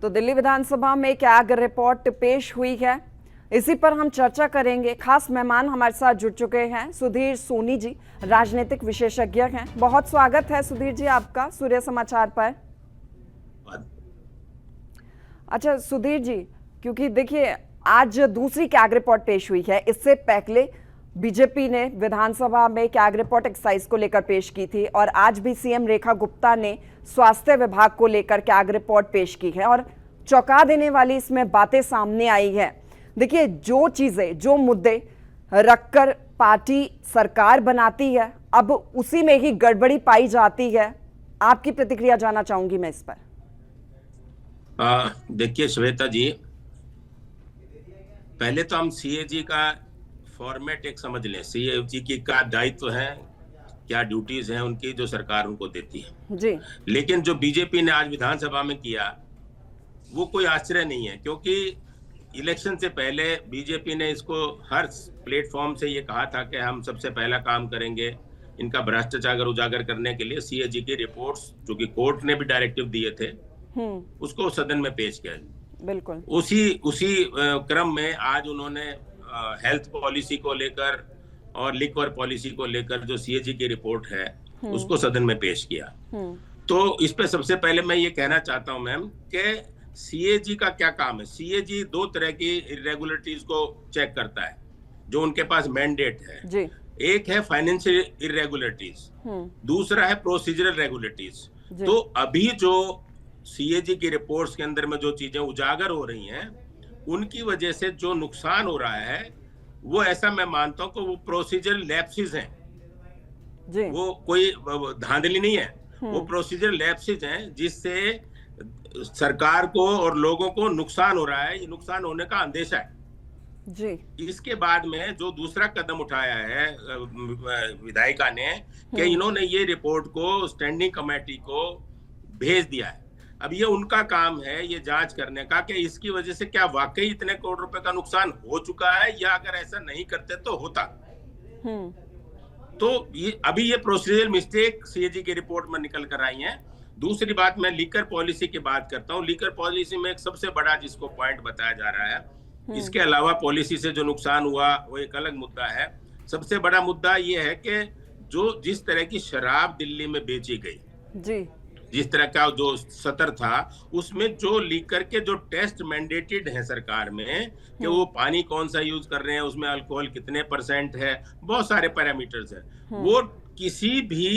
तो दिल्ली विधानसभा में CAG report पेश हुई है, इसी पर हम चर्चा करेंगे। खास मेहमान हमारे साथ जुड़ चुके हैं सुधीर सोनी जी, राजनीतिक विशेषज्ञ हैं। बहुत स्वागत है सुधीर जी आपका सूर्य समाचार पर। अच्छा सुधीर जी, क्योंकि देखिए आज दूसरी कैग रिपोर्ट पेश हुई है, इससे पहले बीजेपी ने विधानसभा में कैग रिपोर्ट एक्साइज को लेकर पेश की थी और आज भी सीएम रेखा गुप्ता ने स्वास्थ्य विभाग को लेकर कैग रिपोर्ट पेश की है और चौंका देने वाली इसमें बातें सामने आई है। देखिए जो चीजें, जो मुद्दे रखकर पार्टी सरकार बनाती है, अब उसी में ही गड़बड़ी पाई जाती है। आपकी प्रतिक्रिया जानना चाहूंगी मैं इस पर। देखिए श्वेता जी, पहले तो हम सीएजी का फॉर्मेट एक समझ लें। सीएजी की क्या दायित्व है, क्या ड्यूटीज हैं उनकी, जो सरकार उनको देती है जी। लेकिन जो बीजेपी ने आज विधानसभा में किया वो कोई आश्चर्य नहीं है, क्योंकि इलेक्शन से पहले बीजेपी ने इसको हर प्लेटफॉर्म से ये कहा था कि हम सबसे पहला काम करेंगे इनका भ्रष्टाचार उजागर करने के लिए सीएजी की रिपोर्ट्स, जो कि कोर्ट ने भी डायरेक्टिव दिए थे, उसको सदन में पेश किया। बिल्कुल उसी क्रम में आज उन्होंने हेल्थ पॉलिसी को लेकर और लिक्वर पॉलिसी को लेकर जो सीएजी की रिपोर्ट है उसको सदन में पेश किया। तो इस पे सबसे पहले मैं ये कहना चाहता हूं मैम कि सीएजी का क्या काम है। सीएजी दो तरह की इरेगुलरिटीज को चेक करता है जो उनके पास मैंडेट है जी। एक है फाइनेंशियल इरेगुलरिटीज, दूसरा है प्रोसीजरल रेगुलरिटीज। तो अभी जो सीएजी की रिपोर्ट्स के अंदर में जो चीजें उजागर हो रही हैं उनकी वजह से जो नुकसान हो रहा है वो, ऐसा मैं मानता हूं कि वो प्रोसीजरल लैप्सेस हैं जी। वो कोई धांधली नहीं है, वो प्रोसीजरल लैप्सेस हैं जिससे सरकार को और लोगों को नुकसान हो रहा है। ये नुकसान होने का अंदेशा है जी। इसके बाद में जो दूसरा कदम उठाया है विधायिका ने कि इन्होंने ये रिपोर्ट को स्टैंडिंग कमेटी को भेज दिया है। अब ये उनका काम है ये जांच करने का कि इसकी वजह से क्या वाकई इतने करोड़ रुपए का नुकसान हो चुका है, या अगर ऐसा नहीं करते तो होता। तो अभी ये प्रोसीजरल मिस्टेक सीएजी की रिपोर्ट में निकल कर आई है। दूसरी बात, मैं लीकर पॉलिसी की बात करता हूँ। लीकर पॉलिसी में एक सबसे बड़ा जिसको पॉइंट बताया जा रहा है, इसके अलावा पॉलिसी से जो नुकसान हुआ वो एक अलग मुद्दा है। सबसे बड़ा मुद्दा ये है कि जिस तरह की शराब दिल्ली में बेची गई जी, जिस तरह का जो सत्र था उसमें जो लीकर के जो टेस्ट मैंडेटेड है सरकार में कि वो पानी कौन सा यूज कर रहे हैं, उसमें अल्कोहल कितने % है, बहुत सारे पैरामीटर्स है, वो किसी भी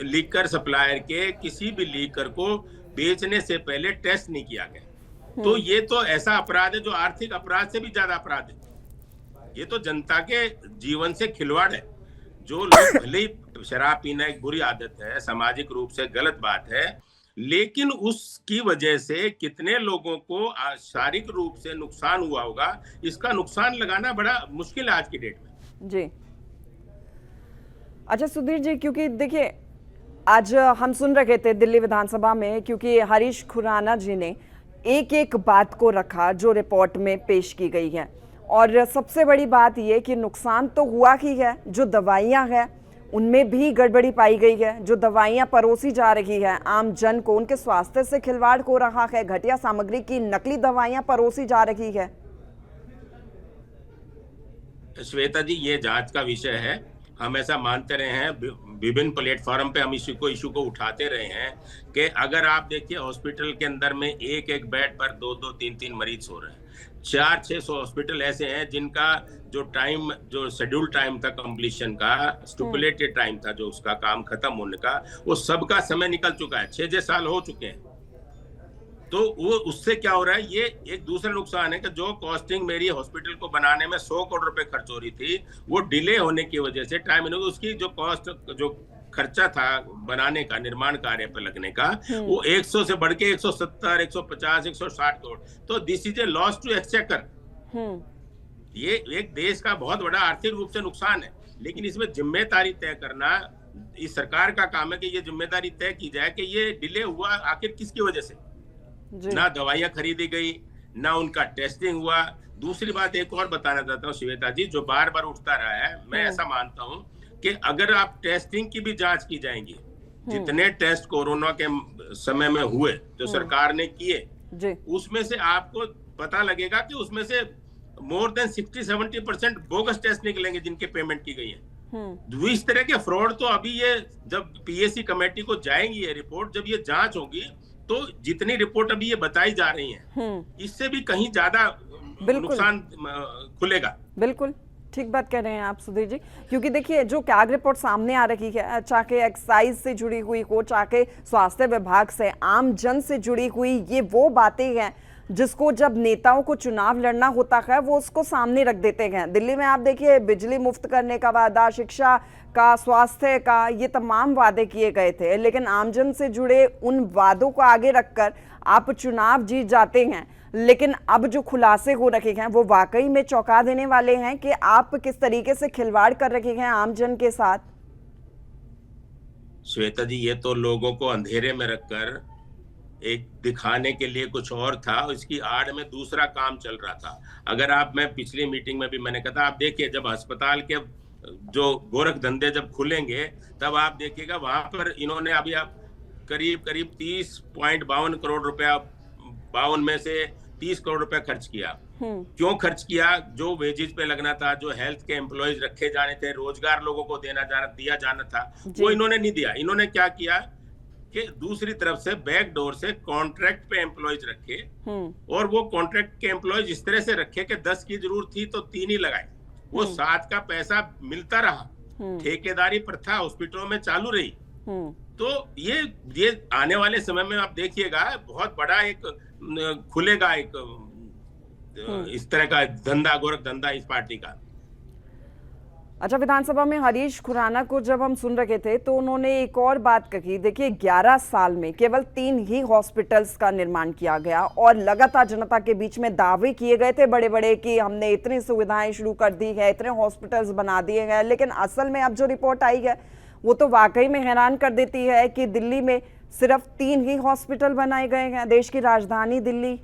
लीकर सप्लायर के किसी भी लीकर को बेचने से पहले टेस्ट नहीं किया गया। तो ये तो ऐसा अपराध है जो आर्थिक अपराध से भी ज्यादा अपराध है। ये तो जनता के जीवन से खिलवाड़ है। जो लोग भले ही शराब पीना एक बुरी आदत है, सामाजिक रूप से गलत बात है, लेकिन उसकी वजह से कितने लोगों को शारीरिक रूप से नुकसान हुआ होगा, इसका नुकसान लगाना बड़ा मुश्किल है आज की डेट में जी। अच्छा सुधीर जी, क्योंकि देखिए आज हम सुन रहे थे दिल्ली विधानसभा में, क्योंकि हरीश खुराना जी ने एक एक बात को रखा जो रिपोर्ट में पेश की गई है, और सबसे बड़ी बात यह कि नुकसान तो हुआ ही है। जो दवाइयां हैं उनमें भी गड़बड़ी पाई गई है, जो दवाइयां परोसी जा रही है आम जन को, उनके स्वास्थ्य से खिलवाड़ हो रहा है, घटिया सामग्री की नकली दवाइयां परोसी जा रही है। श्वेता जी, ये जांच का विषय है। हम ऐसा मानते रहे हैं, विभिन्न प्लेटफॉर्म पे हम इशू को उठाते रहे हैं कि अगर आप देखिए हॉस्पिटल के अंदर में एक एक बेड पर 2-2, 3-3 मरीज सो रहे हैं। 400-600 हॉस्पिटल ऐसे हैं जिनका जो टाइम, जो शेड्यूल टाइम था कंप्लीशन का, स्टिपुलेटेड टाइम था जो उसका काम खत्म होने का, वो सबका समय निकल चुका है, 6-6 साल हो चुके हैं। तो वो उससे क्या हो रहा है, ये एक दूसरा नुकसान है कि जो कॉस्टिंग मेरी हॉस्पिटल को बनाने में 100 करोड़ रुपए खर्च हो रही थी, वो डिले होने की वजह से टाइम, उसकी जो कॉस्ट, जो खर्चा था बनाने का, निर्माण कार्य पर लगने का, वो 100 से बढ़ के 170, 150, 160 करोड़। तो this is a loss to exchequer. ये एक देश का बहुत बड़ा आर्थिक रूप से नुकसान है, लेकिन इसमें जिम्मेदारी तय करना इस सरकार का काम है कि ये जिम्मेदारी तय की जाए कि ये डिले हुआ आखिर किसकी वजह से। ना दवाइयां खरीदी गई, ना उनका टेस्टिंग हुआ। दूसरी बात एक और बताना चाहता हूँ श्वेता जी, जो बार बार उठता रहा है, मैं ऐसा मानता हूँ कि अगर आप टेस्टिंग की भी जांच की जाएंगी, जितने टेस्ट कोरोना के समय में हुए जो सरकार ने किए, जी। उसमें से आपको पता लगेगा कि उसमें से मोर देन 60-70% बोगस टेस्ट निकलेंगे जिनके पेमेंट की गई है। तो इस तरह के फ्रॉड तो अभी ये जब पीएससी कमेटी को जाएंगी ये रिपोर्ट, जब ये जांच होगी, तो जितनी रिपोर्ट अभी ये बताई जा रही है इससे भी कहीं ज्यादा बिल्कुल नुकसान खुलेगा। बिल्कुल ठीक बात कह रहे हैं आप सुधीर जी, क्योंकि देखिए जो कैग रिपोर्ट सामने आ रही है, चाहे एक्साइज से जुड़ी हुई हो, चाहे स्वास्थ्य विभाग से, आम जन से जुड़ी हुई, ये वो बातें हैं जिसको जब नेताओं को चुनाव लड़ना होता है वो उसको सामने रख देते हैं। दिल्ली में आप देखिए बिजली मुफ्त करने का वादा, शिक्षा का, स्वास्थ्य का, ये तमाम वादे किए गए थे, लेकिन आमजन से जुड़े उन वादों को आगे रखकर आप चुनाव जीत जाते हैं। लेकिन अब जो खुलासे हो रखे हैं वो वाकई में चौंका देने वाले हैं कि आप किस तरीके से खिलवाड़ कर रखे हैं आमजन के साथ। श्वेता जी, ये तो लोगों को अंधेरे में रखकर एक दिखाने के लिए कुछ और था, इसकी आड़ में दूसरा काम चल रहा था। अगर आप, मैं पिछली मीटिंग में भी मैंने कहा था, आप देखिए जब अस्पताल के जो गोरख धंधे जब खुलेंगे तब आप देखिएगा वहां पर इन्होंने अभी आप करीब 30.52 करोड़ रुपया, 52 में से 30 करोड़ रुपया खर्च किया। क्यों खर्च किया? जो वेजेज पे लगना था, जो हेल्थ के एम्प्लॉयज रखे जाने थे, रोजगार लोगों को दिया जाना था, वो इन्होंने नहीं दिया। इन्होंने क्या किया कि दूसरी तरफ से बैक डोर से कॉन्ट्रैक्ट पे एम्प्लॉयज रखे, और वो कॉन्ट्रैक्ट के एम्प्लॉयज इस तरह से रखे कि 10 की जरूरत थी तो 3 ही लगाए, वो 7 का पैसा मिलता रहा। ठेकेदारी प्रथा हॉस्पिटलों में चालू रही। तो ये आने वाले समय में आप देखिएगा बहुत बड़ा एक खुलेगा एक इस तरह का धंधा, गोरख धंधा इस पार्टी का। अच्छा, विधानसभा में हरीश खुराना को जब हम सुन रहे थे तो उन्होंने एक और बात कही। देखिए 11 साल में केवल 3 ही हॉस्पिटल्स का निर्माण किया गया और लगातार जनता के बीच में दावे किए गए थे बड़े बड़े कि हमने इतनी सुविधाएं शुरू कर दी है, इतने हॉस्पिटल्स बना दिए गए। लेकिन असल में अब जो रिपोर्ट आई है वो तो वाकई में हैरान कर देती है कि दिल्ली में सिर्फ 3 ही हॉस्पिटल बनाए गए हैं, देश की राजधानी दिल्ली।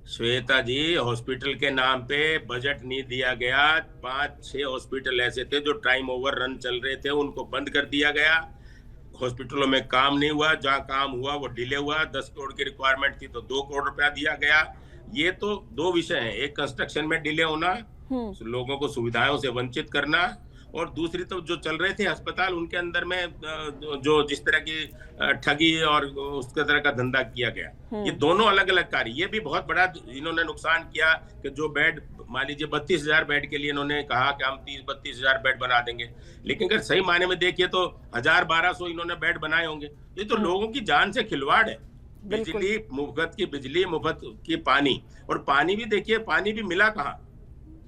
श्वेता जी, हॉस्पिटल के नाम पे बजट नहीं दिया गया। 5-6 हॉस्पिटल ऐसे थे जो टाइम ओवर रन चल रहे थे, उनको बंद कर दिया गया। हॉस्पिटलों में काम नहीं हुआ, जहां काम हुआ वो डिले हुआ। 10 करोड़ की रिक्वायरमेंट थी तो 2 करोड़ रुपया दिया गया। ये तो 2 विषय हैं, एक कंस्ट्रक्शन में डिले होना, लोगों को सुविधाओं से वंचित करना, और दूसरी तो जो चल रहे थे अस्पताल उनके अंदर में जो जिस तरह की ठगी और उस तरह का धंधा किया गया, ये दोनों अलग अलग कार्य। ये भी बहुत बड़ा इन्होंने नुकसान किया कि जो बेड, मान लीजिए 32,000 बेड के लिए इन्होंने कहा कि हम 30-32,000 बेड बना देंगे, लेकिन अगर सही मायने में देखिए तो 1000-1200 इन्होंने बेड बनाए होंगे। ये तो लोगों की जान से खिलवाड़ है। बिजली मुफ्त की, बिजली मुफ्त की पानी, और पानी भी देखिए, पानी भी मिला कहाँ।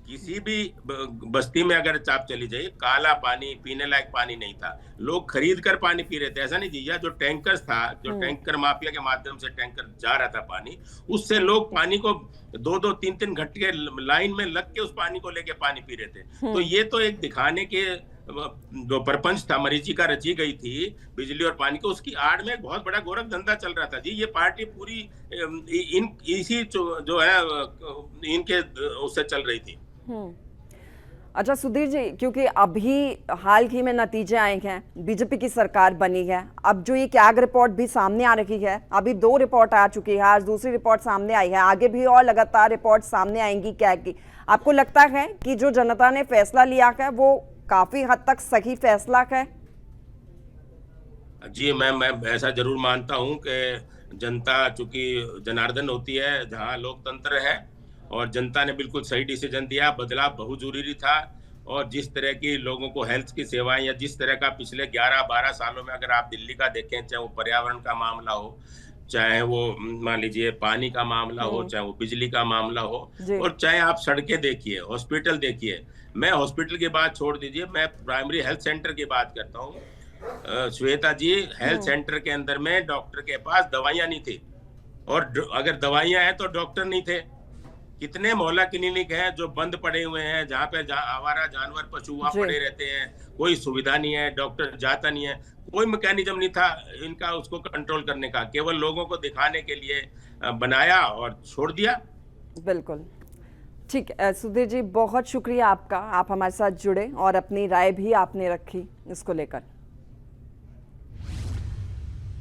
किसी भी बस्ती में अगर आप चली जाइए, काला पानी, पीने लायक पानी नहीं था। लोग खरीद कर पानी पी रहे थे, ऐसा नहीं जी। या जो टैंकर्स था, जो टैंकर माफिया के माध्यम से टैंकर जा रहा था पानी, उससे लोग पानी को 2-2, 3-3 घंटे लाइन में लग के उस पानी को लेके पानी पी रहे थे। तो ये तो एक दिखाने के जो प्रपंच था, मरीचिका रची गई थी बिजली और पानी को, उसकी आड़ में एक बहुत बड़ा गोरख धंधा चल रहा था जी। ये पार्टी पूरी इसी जो है इनके उससे चल रही थी। अच्छा सुधीर जी, क्योंकि अभी हाल ही में नतीजे आए हैं, बीजेपी की सरकार बनी है, अब जो ये कैग रिपोर्ट भी सामने आ रही है, अभी 2 रिपोर्ट आ चुकी है, आज दूसरी रिपोर्ट सामने आई है, आगे भी और लगातार रिपोर्ट सामने आएंगी कैग की। आपको लगता है कि जो जनता ने फैसला लिया है वो काफी हद तक सही फैसला है? जी, मैं ऐसा जरूर मानता हूं कि जनता चूंकि जनार्दन होती है, जहां लोकतंत्र है, और जनता ने बिल्कुल सही डिसीजन दिया। बदलाव बहुत जरूरी था, और जिस तरह की लोगों को हेल्थ की सेवाएं, या जिस तरह का पिछले 11-12 सालों में अगर आप दिल्ली का देखें, चाहे वो पर्यावरण का मामला हो, चाहे वो मान लीजिए पानी का मामला हो, चाहे वो बिजली का मामला हो, और चाहे आप सड़कें देखिए, हॉस्पिटल देखिए। मैं हॉस्पिटल की बात छोड़ दीजिए, मैं प्राइमरी हेल्थ सेंटर की बात करता हूँ। श्वेता जी, हेल्थ सेंटर के अंदर में डॉक्टर के पास दवाइयां नहीं थी, और अगर दवाइयां हैं तो डॉक्टर नहीं थे। कितने मोहल्ला क्लिनिक हैं जो बंद पड़े हुए हैं, जहाँ पे आवारा जानवर, पशु वहां पड़े रहते हैं, कोई सुविधा नहीं है, डॉक्टर जाता नहीं है, कोई मैकेनिज्म नहीं था इनका उसको कंट्रोल करने का, केवल लोगों को दिखाने के लिए बनाया और छोड़ दिया। बिल्कुल ठीक है सुधीर जी, बहुत शुक्रिया आपका, आप हमारे साथ जुड़े और अपनी राय भी आपने रखी इसको लेकर।